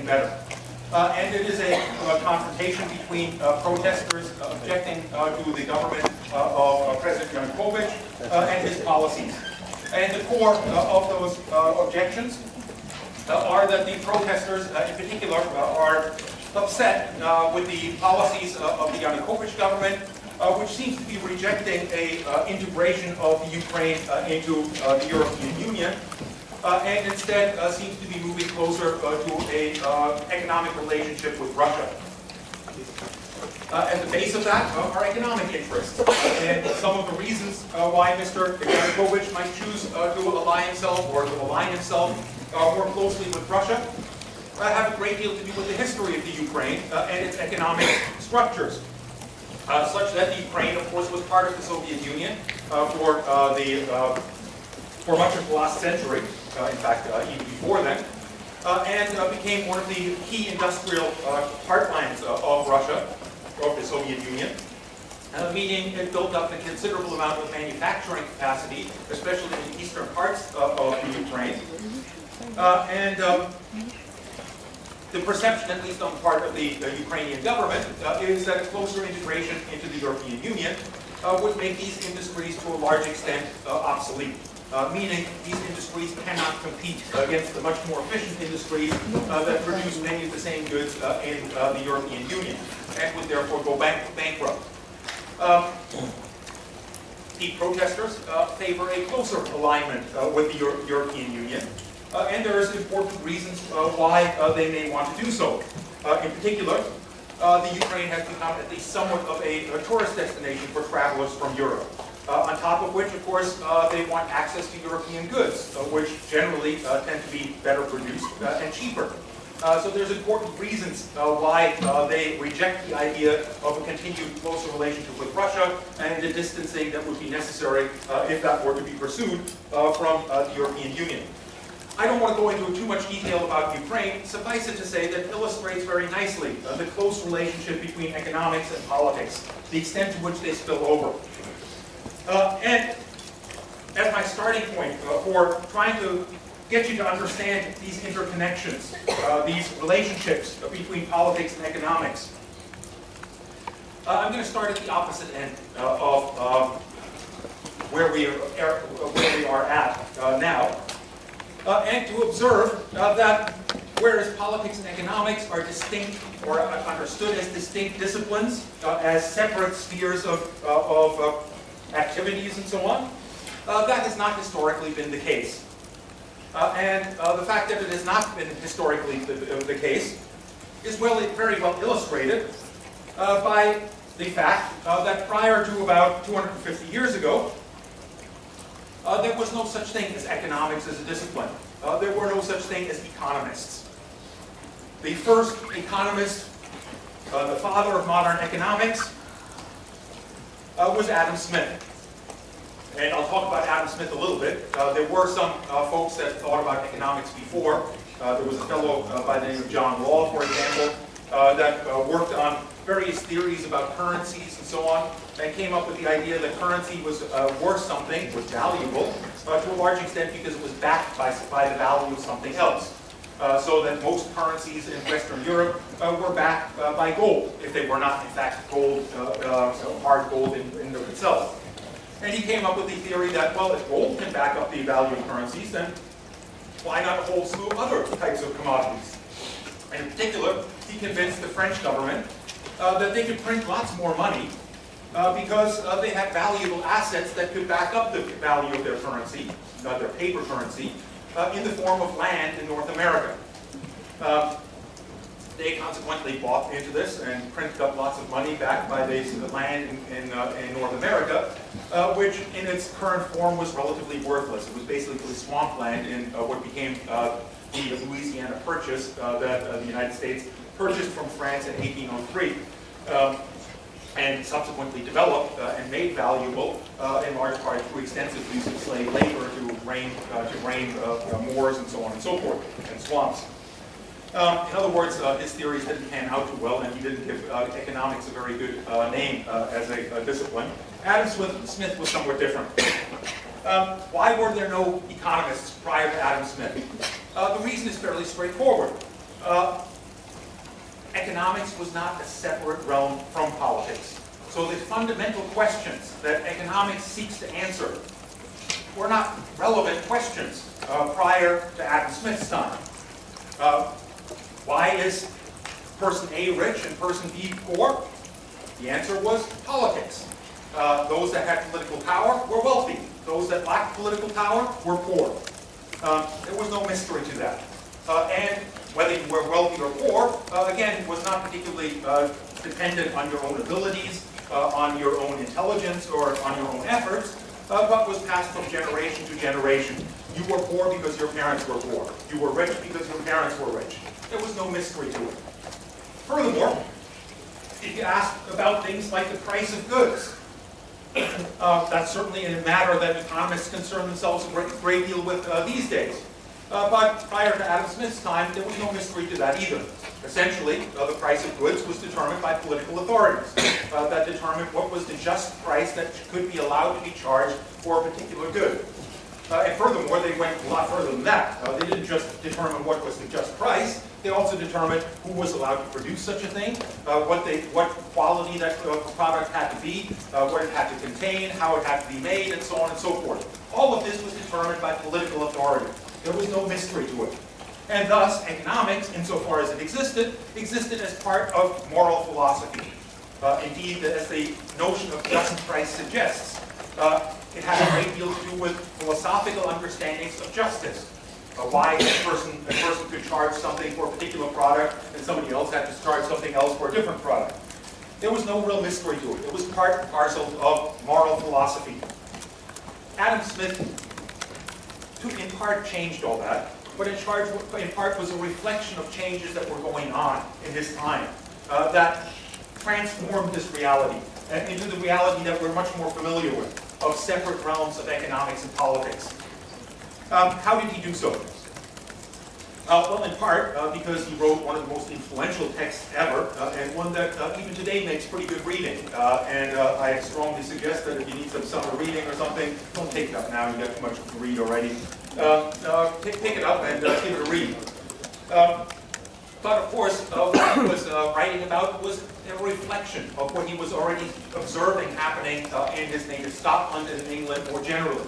better. And it is a confrontation between protesters objecting to the government of President Yanukovych and his policies. And the core of those objections are that the protesters in particular are upset with the policies of the Yanukovych government, which seems to be rejecting a integration of the Ukraine into the European Union, and instead seems to be moving closer to an economic relationship with Russia. At the base of that are economic interests, and some of the reasons why Mr. Yanukovych might choose to ally himself or to align himself more closely with Russia have a great deal to do with the history of the Ukraine and its economic structures. Such that the Ukraine, of course, was part of the Soviet Union for much of the last century, in fact, even before then, and became one of the key industrial heartlands of Russia, of the Soviet Union, meaning it built up a considerable amount of manufacturing capacity, especially in the eastern parts of the Ukraine. The perception, at least on the part of the Ukrainian government, is that a closer integration into the European Union would make these industries to a large extent obsolete. Meaning these industries cannot compete against the much more efficient industries that produce many of the same goods in the European Union, and would therefore go bankrupt. The protesters favor a closer alignment with the European Union. And there is important reasons why they may want to do so. In particular, the Ukraine has become at least somewhat of a tourist destination for travelers from Europe. On top of which, of course, they want access to European goods, which generally tend to be better produced and cheaper. So there's important reasons why they reject the idea of a continued closer relationship with Russia and the distancing that would be necessary if that were to be pursued from the European Union. I don't want to go into too much detail about Ukraine. Suffice it to say that it illustrates very nicely the close relationship between economics and politics, the extent to which they spill over. And as my starting point for trying to get you to understand these interconnections, these relationships between politics and economics, I'm going to start at the opposite end of where we are at now. And to observe that whereas politics and economics are distinct or understood as distinct disciplines, as separate spheres of activities and so on, that has not historically been the case. And the fact that it has not been historically the case is very well illustrated by the fact that prior to about 250 years ago, there was no such thing as economics as a discipline. There were no such thing as economists. The first economist, the father of modern economics, was Adam Smith. And I'll talk about Adam Smith a little bit. There were some folks that thought about economics before. There was a fellow by the name of John Law, for example, that worked on various theories about currencies and so on, and came up with the idea that currency was worth something, was valuable, to a large extent because it was backed by the value of something else. So that most currencies in Western Europe were backed by gold, if they were not in fact gold, so hard gold in and of itself. And he came up with the theory that, well, if gold can back up the value of currencies, then why not a whole slew of other types of commodities? And in particular, he convinced the French government that they could print lots more money because they had valuable assets that could back up the value of their currency, their paper currency, in the form of land in North America. They consequently bought into this and printed up lots of money backed by the land in North America, which in its current form was relatively worthless. It was basically swampland in what became the Louisiana Purchase that the United States purchased from France in 1803. And subsequently developed and made valuable in large part through extensive use of slave labor to drain moors and so on and so forth, and swamps. In other words, his theories didn't pan out too well, and he didn't give economics a very good name as a discipline. Adam Smith was somewhat different. Why were there no economists prior to Adam Smith? The reason is fairly straightforward. economics was not a separate realm from politics. So the fundamental questions that economics seeks to answer were not relevant questions prior to Adam Smith's time. Why is person A rich and person B poor? The answer was politics. Those that had political power were wealthy. Those that lacked political power were poor. There was no mystery to that. And whether you were wealthy or poor, again, was not particularly dependent on your own abilities, on your own intelligence, or on your own efforts, but was passed from generation to generation. You were poor because your parents were poor. You were rich because your parents were rich. There was no mystery to it. Furthermore, if you ask about things like the price of goods, that's certainly a matter that economists concern themselves a great deal with these days. But prior to Adam Smith's time, there was no mystery to that either. Essentially, the price of goods was determined by political authorities that determined what was the just price that could be allowed to be charged for a particular good. And furthermore, they went a lot further than that. They didn't just determine what was the just price, they also determined who was allowed to produce such a thing, what quality that product had to be, what it had to contain, how it had to be made, and so on and so forth. All of this was determined by political authority. There was no mystery to it. And thus, economics, insofar as it existed as part of moral philosophy. Indeed, as the notion of just price suggests, it had a great deal to do with philosophical understandings of justice. Why a person could charge something for a particular product and somebody else had to charge something else for a different product. There was no real mystery to it. It was part and parcel of moral philosophy. Adam Smith, in part, changed all that, but in part was a reflection of changes that were going on in his time that transformed this reality into the reality that we're much more familiar with, of separate realms of economics and politics. How did he do so? Well, in part because he wrote one of the most influential texts ever, and one that even today makes pretty good reading. And I strongly suggest that if you need some summer reading or something, don't take it up now, you've got too much to read already. Pick it up and give it a read. But of course, what he was writing about was a reflection of what he was already observing happening in his native Scotland and in England more generally.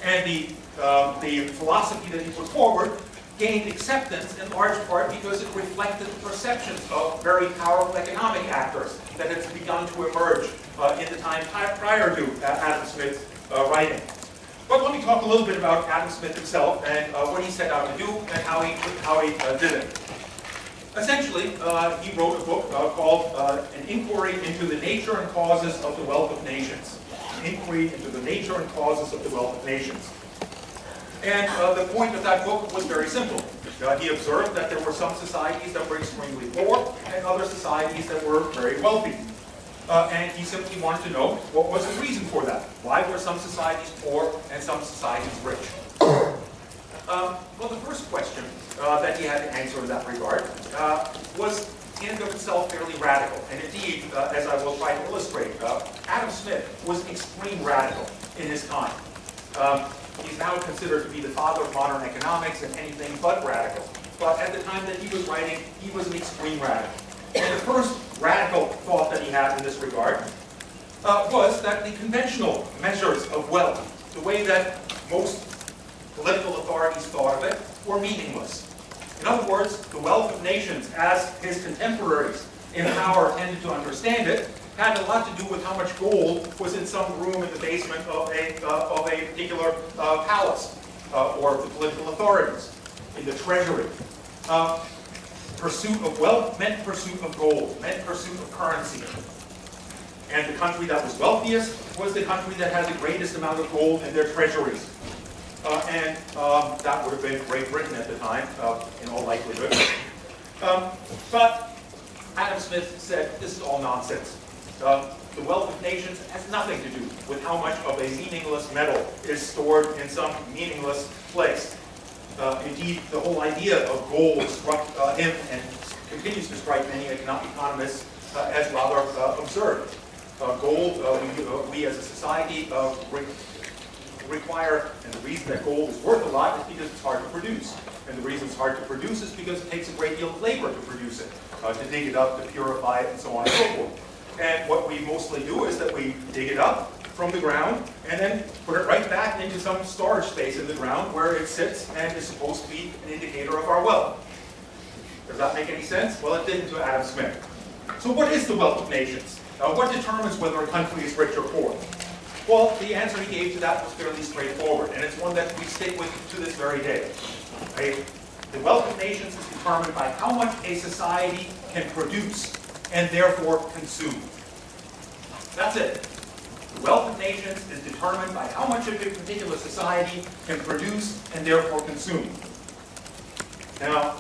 And the philosophy that he put forward gained acceptance in large part because it reflected the perceptions of very powerful economic actors that had begun to emerge in the time prior to Adam Smith's writing. But let me talk a little bit about Adam Smith himself and what he set out to do and how he did it. Essentially, he wrote a book called An Inquiry into the Nature and Causes of the Wealth of Nations. An Inquiry into the Nature and Causes of the Wealth of Nations. And the point of that book was very simple. He observed that there were some societies that were extremely poor and other societies that were very wealthy. And he simply wanted to know what was the reason for that. Why were some societies poor and some societies rich? Well, the first question that he had to answer in that regard was in and of itself fairly radical. And indeed, as I will try to illustrate, Adam Smith was extreme radical in his time. He's now considered to be the father of modern economics and anything but radical. But at the time that he was writing, he was an extreme radical. And the first radical thought that he had in this regard was that the conventional measures of wealth, the way that most political authorities thought of it, were meaningless. In other words, the wealth of nations, as his contemporaries in power tended to understand it, had a lot to do with how much gold was in some room in the basement of a particular palace or the political authorities, in the treasury. Pursuit of wealth meant pursuit of gold, meant pursuit of currency. And the country that was wealthiest was the country that had the greatest amount of gold in their treasuries. And that would have been Great Britain at the time, in all likelihood. But Adam Smith said, this is all nonsense. The wealth of nations has nothing to do with how much of a meaningless metal is stored in some meaningless place. Indeed, the whole idea of gold struck him and continues to strike many economists as rather absurd. Gold, we as a society require, and the reason that gold is worth a lot is because it's hard to produce. And the reason it's hard to produce is because it takes a great deal of labor to produce it, to dig it up, to purify it, and so on and so forth. And what we mostly do is that we dig it up from the ground and then put it right back into some storage space in the ground where it sits and is supposed to be an indicator of our wealth. Does that make any sense? Well, it didn't to Adam Smith. So what is the wealth of nations? What determines whether a country is rich or poor? Well, the answer he gave to that was fairly straightforward, and it's one that we stick with to this very day. Right? The wealth of nations is determined by how much a society can produce and therefore consume. That's it. The wealth of nations is determined by how much of a particular society can produce and therefore consume. Now,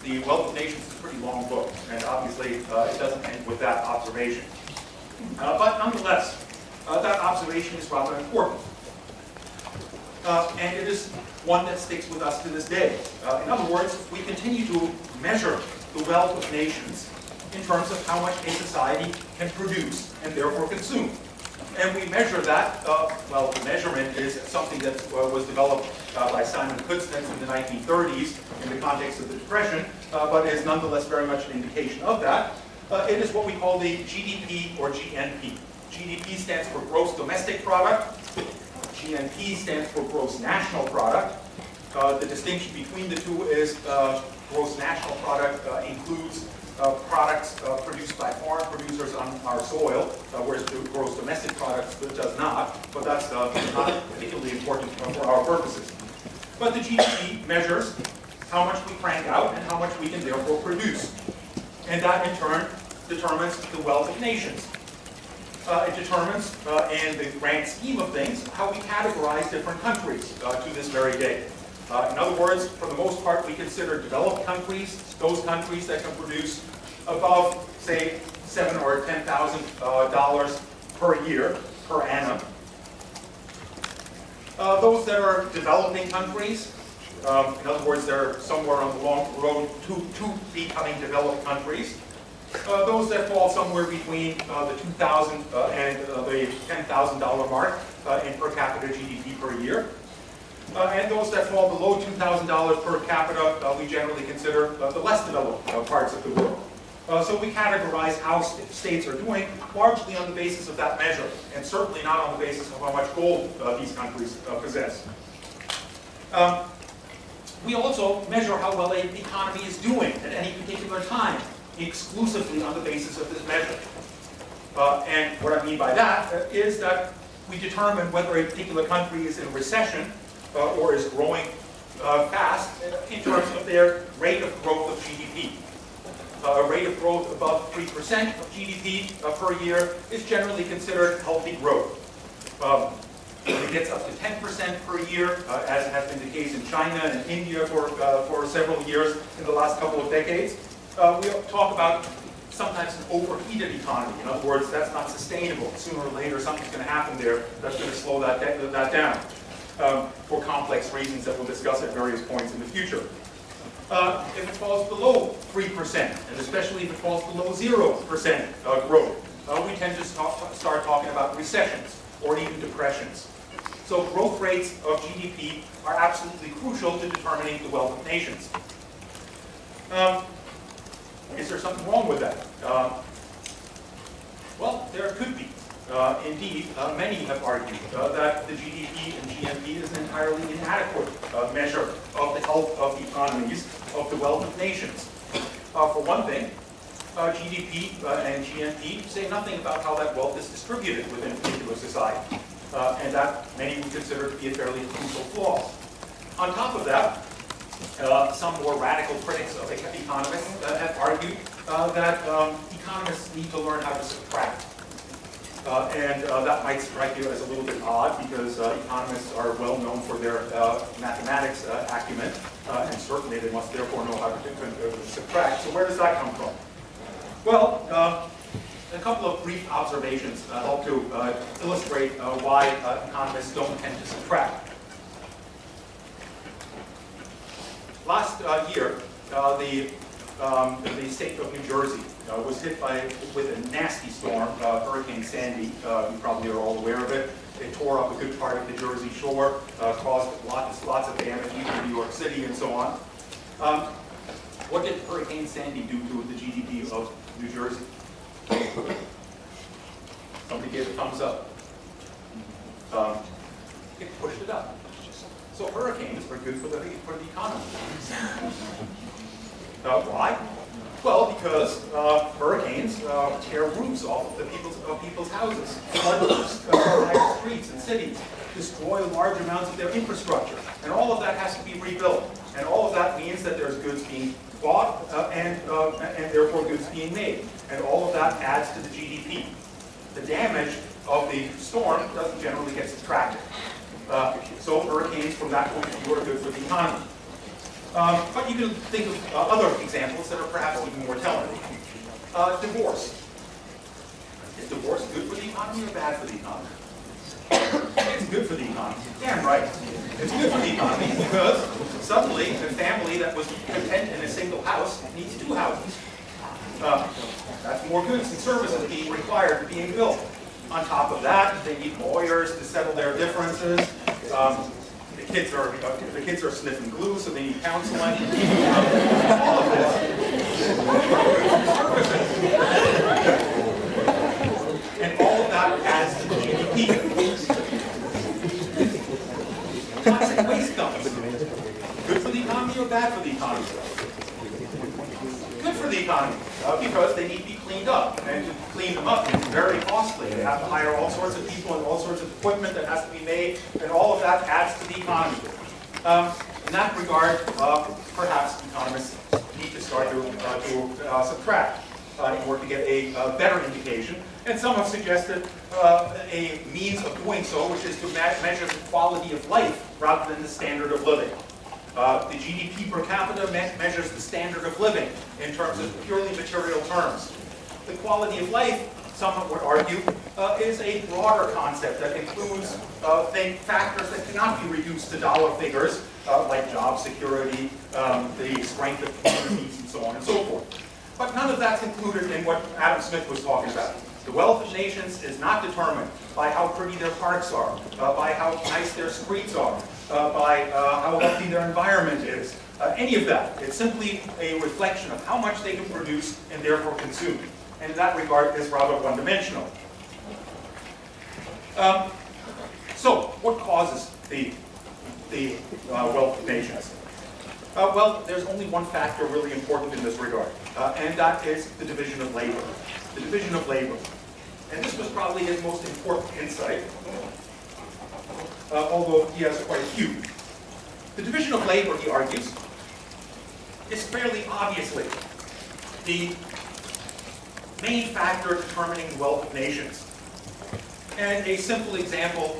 the Wealth of Nations is a pretty long book, and obviously it doesn't end with that observation. But nonetheless, that observation is rather important. And it is one that sticks with us to this day. In other words, we continue to measure the wealth of nations in terms of how much a society can produce and therefore consume. And we measure that, well, the measurement is something that was developed by Simon Kuznets in the 1930s in the context of the Depression, but is nonetheless very much an indication of that. It is what we call the GDP or GNP. GDP stands for Gross Domestic Product. GNP stands for Gross National Product. The distinction between the two is Gross National Product includes products produced by foreign producers on our soil, whereas the gross domestic product does not, but that's not particularly important for our purposes. But the GDP measures how much we crank out and how much we can therefore produce. And that in turn determines the wealth of nations. It determines, in the grand scheme of things, how we categorize different countries to this very day. In other words, for the most part, we consider developed countries, those countries that can produce above, say, $7,000 or $10,000 per year, per annum. Those that are developing countries, in other words, they're somewhere on the long road to becoming developed countries. Those that fall somewhere between the $2,000 and the $10,000 mark in per capita GDP per year. And those that fall below $2,000 per capita, we generally consider the less developed parts of the world. So we categorize how states are doing largely on the basis of that measure, and certainly not on the basis of how much gold these countries possess. We also measure how well an economy is doing at any particular time, exclusively on the basis of this measure. And what I mean by that is that we determine whether a particular country is in recession or is growing fast in terms of their rate of growth of GDP. A rate of growth above 3% of GDP per year is generally considered healthy growth. When it gets up to 10% per year, as has been the case in China and India for several years in the last couple of decades, we talk about sometimes an overheated economy. In other words, that's not sustainable. Sooner or later, something's going to happen there that's going to slow that down. For complex reasons that we'll discuss at various points in the future. If it falls below 3%, and especially if it falls below 0% growth, we tend to start talking about recessions or even depressions. So growth rates of GDP are absolutely crucial to determining the wealth of nations. Is there something wrong with that? Well, there could be. Indeed, many have argued that the GDP and GNP is an entirely inadequate measure of the health of economies, of the wealth of nations. For one thing, GDP and GNP say nothing about how that wealth is distributed within a particular society, and that many would consider to be a fairly crucial flaw. On top of that, some more radical critics of economists have argued that economists need to learn how to subtract. And that might strike you as a little bit odd because economists are well known for their mathematics acumen, and certainly they must therefore know how to subtract. So where does that come from? Well, a couple of brief observations help to illustrate why economists don't tend to subtract. Last year, the the state of New Jersey was hit with a nasty storm, Hurricane Sandy. You probably are all aware of it. It tore up a good part of the Jersey shore, caused lots of damage, even in New York City and so on. What did Hurricane Sandy do to the GDP of New Jersey? Somebody gave a thumbs up. It pushed it up. So hurricanes are good for the economy. Why? Well, because hurricanes tear roofs off of people's houses, flood entire streets and cities, destroy large amounts of their infrastructure, and all of that has to be rebuilt. And all of that means that there's goods being bought and therefore goods being made, and all of that adds to the GDP. The damage of the storm doesn't generally get subtracted. So hurricanes, from that point of view, are good for the economy. But you can think of other examples that are perhaps even more telling. Divorce. Is divorce good for the economy or bad for the economy? It's good for the economy. Damn right. It's good for the economy because suddenly a family that was content in a single house needs two houses. That's more goods and services being required, being built. On top of that, they need lawyers to settle their differences. The kids are sniffing glue, so they need counseling. All of this. And all of that adds to the GDP. Toxic waste dumps. Good for the economy or bad for the economy? Good for the economy, because they need to be cleaned up. And to clean them up is very costly. They have to hire all sorts of people and all sorts of equipment that has to be made, and all of that adds to the economy. In that regard, perhaps economists need to start to subtract in order to get a better indication. And some have suggested a means of doing so, which is to measure the quality of life rather than the standard of living. The GDP per capita measures the standard of living in terms of purely material terms. The quality of life, some would argue, is a broader concept that includes factors that cannot be reduced to dollar figures, like job security, the strength of communities, and so on and so forth. But none of that's included in what Adam Smith was talking about. The wealth of nations is not determined by how pretty their parks are, by how nice their streets are, by how healthy their environment is, any of that. It's simply a reflection of how much they can produce and therefore consume. And in that regard, it's rather one-dimensional. So, what causes the wealth of nations? Well, there's only one factor really important in this regard, and that is the division of labor. The division of labor. And this was probably his most important insight, although he has quite a few. The division of labor, he argues, is fairly obviously the main factor determining the wealth of nations. And a simple example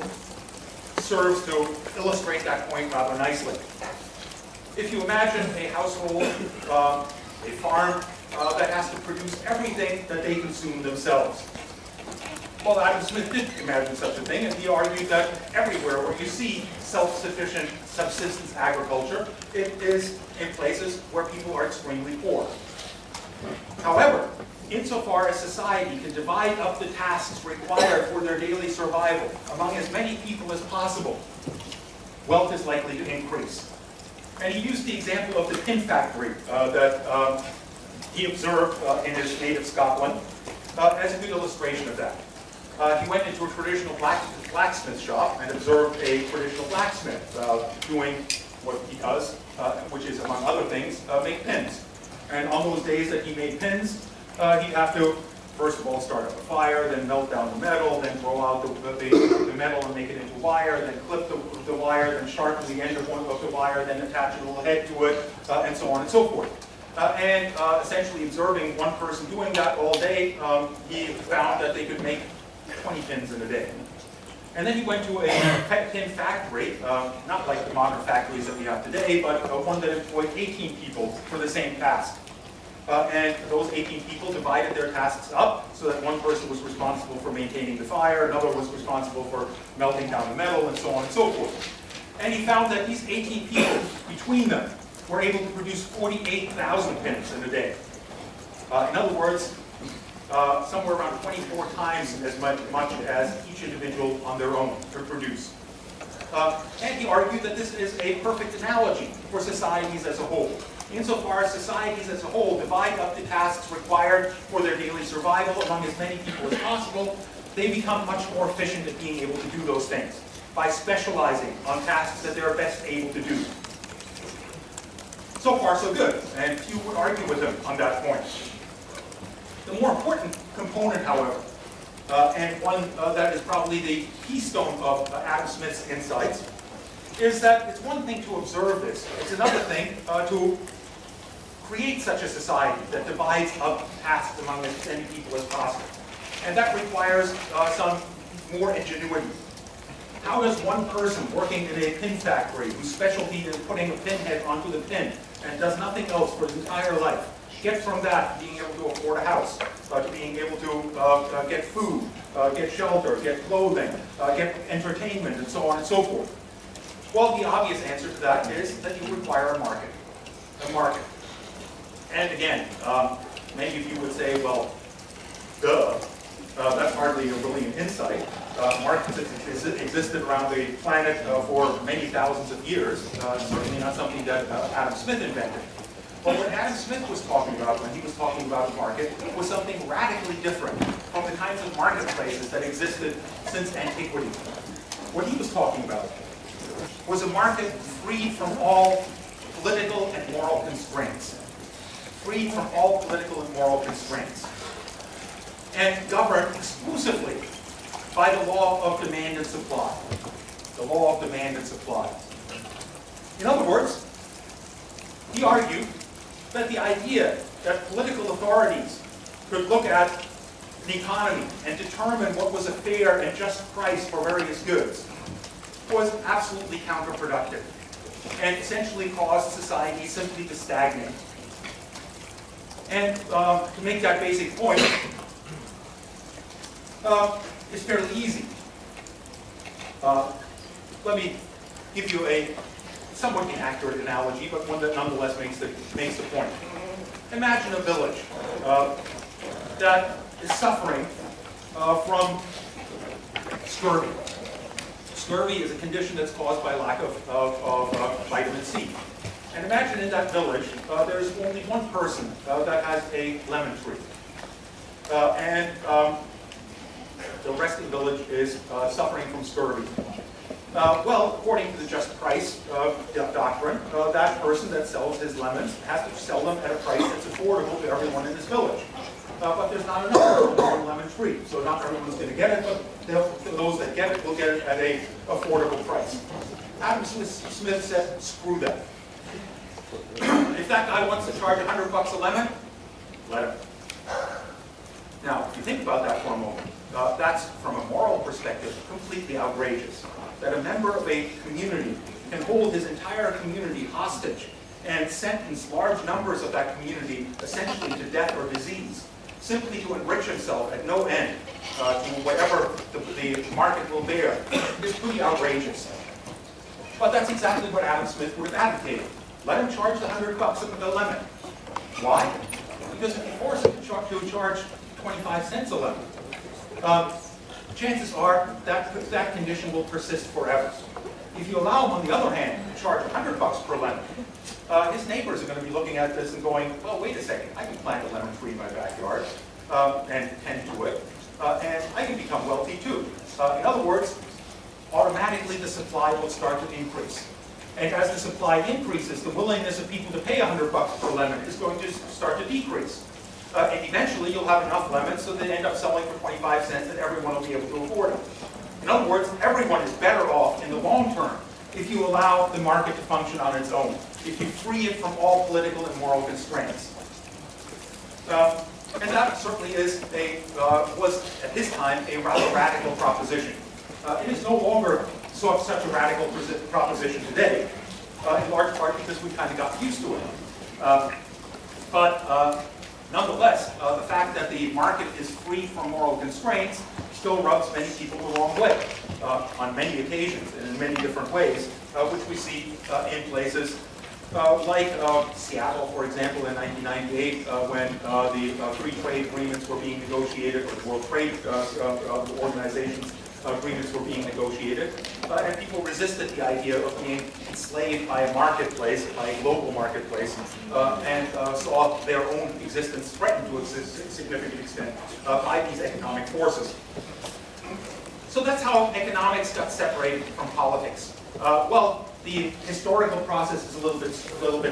serves to illustrate that point rather nicely. If you imagine a household, a farm, that has to produce everything that they consume themselves. Well, Adam Smith did imagine such a thing, and he argued that everywhere where you see self-sufficient subsistence agriculture, it is in places where people are extremely poor. However, insofar as society can divide up the tasks required for their daily survival among as many people as possible, wealth is likely to increase. And he used the example of the pin factory that he observed in his native Scotland as a good illustration of that. He went into a traditional blacksmith shop and observed a traditional blacksmith doing what he does, which is, among other things, make pins. And on those days that he made pins, he'd have to, first of all, start up a fire, then melt down the metal, then throw out the metal and make it into wire, then clip the wire, then sharpen the end of the wire, then attach a little head to it, and so on and so forth. And essentially observing one person doing that all day, he found that they could make 20 pins in a day. And then he went to a pin factory, not like the modern factories that we have today, but one that employed 18 people for the same task. And those 18 people divided their tasks up so that one person was responsible for maintaining the fire, another was responsible for melting down the metal, and so on and so forth. And he found that these 18 people, between them, were able to produce 48,000 pins in a day. In other words, somewhere around 24 times as much as each individual on their own could produce. And he argued that this is a perfect analogy for societies as a whole. Insofar as societies as a whole divide up the tasks required for their daily survival among as many people as possible, they become much more efficient at being able to do those things by specializing on tasks that they are best able to do. So far, so good, and few would argue with him on that point. The more important component, however, and one that is probably the keystone of Adam Smith's insights, is that it's one thing to observe this. It's another thing to create such a society that divides up tasks among as many people as possible. And that requires some more ingenuity. How does one person working in a pin factory, whose specialty is putting a pinhead onto the pin and does nothing else for his entire life, get from that to being able to afford a house, to being able to get food, get shelter, get clothing, get entertainment, and so on and so forth? Well, the obvious answer to that is that you require a market. A market. And again, many of you would say, well, duh. That's hardly a brilliant insight. Markets have existed around the planet for many thousands of years. Certainly not something that Adam Smith invented. But what Adam Smith was talking about when he was talking about a market was something radically different from the kinds of marketplaces that existed since antiquity. What he was talking about was a market free from all political and moral constraints. Free from all political and moral constraints. And governed exclusively by the law of demand and supply. The law of demand and supply. In other words, he argued that the idea that political authorities could look at the economy and determine what was a fair and just price for various goods was absolutely counterproductive and essentially caused society simply to stagnate. And to make that basic point, it's fairly easy. Let me give you a somewhat inaccurate analogy, but one that nonetheless makes the point. Imagine a village that is suffering from scurvy. Scurvy is a condition that's caused by lack of vitamin C. And imagine in that village, there's only one person that has a lemon tree. The rest of the village is suffering from scurvy. Well, according to the just price doctrine, that person that sells his lemons has to sell them at a price that's affordable to everyone in his village. But there's not enough for one lemon tree, so not everyone's going to get it, but those that get it will get it at an affordable price. Adam Smith said, screw that. If that guy wants to charge $100 a lemon, let him. Now, if you think about that for a moment, that's, from a moral perspective, completely outrageous. That a member of a community can hold his entire community hostage and sentence large numbers of that community essentially to death or disease, simply to enrich himself at no end to whatever the market will bear, is pretty outrageous. But that's exactly what Adam Smith would have advocated. Let him charge the $100 a lemon. Why? Because if you force him to charge 25 cents a lemon, chances are that condition will persist forever. If you allow him, on the other hand, to charge $100 per lemon, his neighbors are going to be looking at this and going, well, wait a second, I can plant a lemon tree in my backyard and tend to it, and I can become wealthy too. In other words, automatically the supply will start to increase. And as the supply increases, the willingness of people to pay $100 per lemon is going to start to decrease. And eventually you'll have enough lemons so they end up selling for 25 cents and everyone will be able to afford them. In other words, everyone is better off in the long term if you allow the market to function on its own, if you free it from all political and moral constraints. And that certainly was at this time a rather radical proposition. It is no longer such a radical proposition today, in large part because we kind of got used to it. But nonetheless, the fact that the market is free from moral constraints still rubs many people the wrong way on many occasions and in many different ways, which we see in places like Seattle, for example, in 1998, when the free trade agreements were being negotiated, or the World Trade Organization's agreements were being negotiated, and people resisted the idea of being enslaved by a marketplace, by a global marketplace, and saw their own existence threatened to a significant extent by these economic forces. So that's how economics got separated from politics. Well, the historical process is a little bit